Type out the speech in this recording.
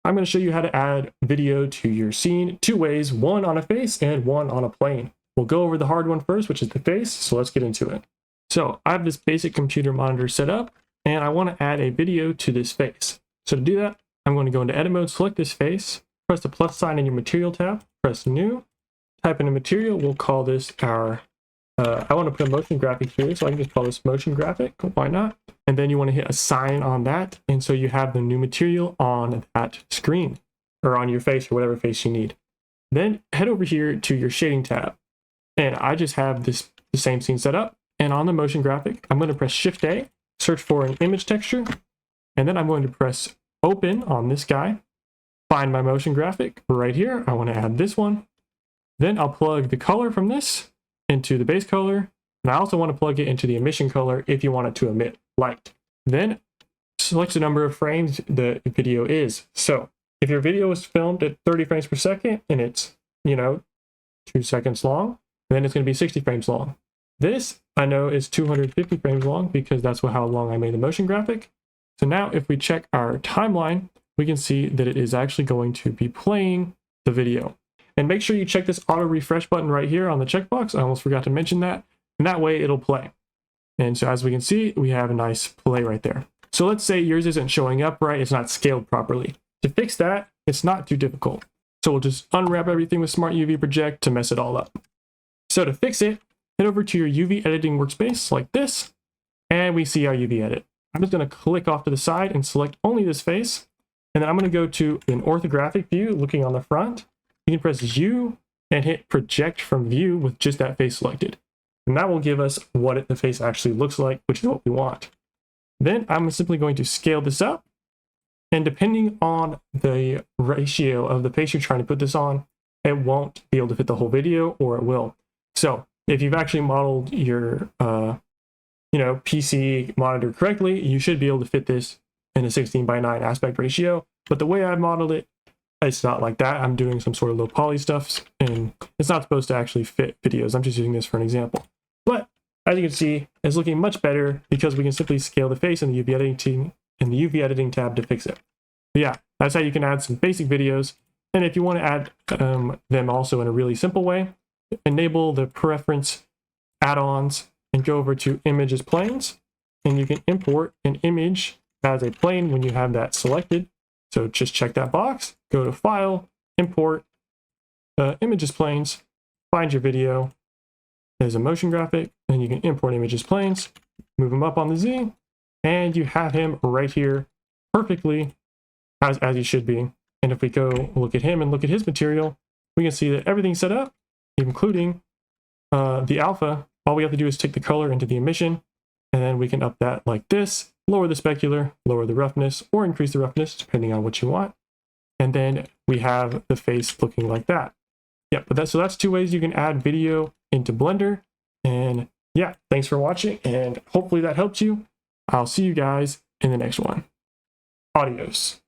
I'm going to show you how to add video to your scene two ways, one on a face and one on a plane. We'll go over the hard one first, which is the face, so let's get into it. So I have this basic computer monitor set up, and I want to add a video to this face. So to do that, I'm going to go into edit mode, select this face, press the plus sign in your material tab, press new, type in a material, we'll call this our, I want to put a motion graphic here, so I can just call this motion graphic, why not? And then you want to hit assign on that, and so you have the new material on that screen, or on your face, or whatever face you need. Then head over here to your shading tab, and I just have the same scene set up, and on the motion graphic, I'm going to press Shift A, search for an image texture, and then I'm going to press open on this guy, find my motion graphic right here, I want to add this one, then I'll plug the color from this into the base color, and I also want to plug it into the emission color if you want it to emit light. Then select the number of frames the video is. So if your video is filmed at 30 frames per second and it's, 2 seconds long, then it's going to be 60 frames long. This I know is 250 frames long because that's how long I made the motion graphic. So now if we check our timeline, we can see that it is actually going to be playing the video. And make sure you check this auto refresh button right here on the checkbox. I almost forgot to mention that. And that way it'll play. And so as we can see, we have a nice play right there. So let's say yours isn't showing up right, it's not scaled properly. To fix that, it's not too difficult. So we'll just unwrap everything with Smart UV Project to mess it all up. So to fix it, head over to your UV editing workspace like this, and we see our UV edit. I'm just going to click off to the side and select only this face. And then I'm going to go to an orthographic view looking on the front. You can press U and hit project from view with just that face selected. And that will give us what the face actually looks like, which is what we want. Then I'm simply going to scale this up. And depending on the ratio of the face you're trying to put this on, it won't be able to fit the whole video, or it will. So if you've actually modeled your PC monitor correctly, you should be able to fit this in a 16:9 aspect ratio. But the way I modeled it, it's not like that. I'm doing some sort of low poly stuff, and it's not supposed to actually fit videos. I'm just using this for an example. But as you can see, it's looking much better because we can simply scale the face in the UV editing tab to fix it. But yeah, that's how you can add some basic videos. And if you want to add them also in a really simple way, enable the preference add-ons and go over to images planes, and you can import an image as a plane when you have that selected. So just check that box, go to file, import images planes, find your video as a motion graphic, and you can import images planes, move them up on the Z, and you have him right here perfectly as he should be. And if we go look at him and look at his material, we can see that everything's set up, including the alpha. All we have to do is take the color into the emission, and then we can up that like this, lower the specular, lower the roughness, or increase the roughness, depending on what you want. And then we have the face looking like that. Yeah, so that's two ways you can add video into Blender. And yeah, thanks for watching, and hopefully that helped you. I'll see you guys in the next one. Adios.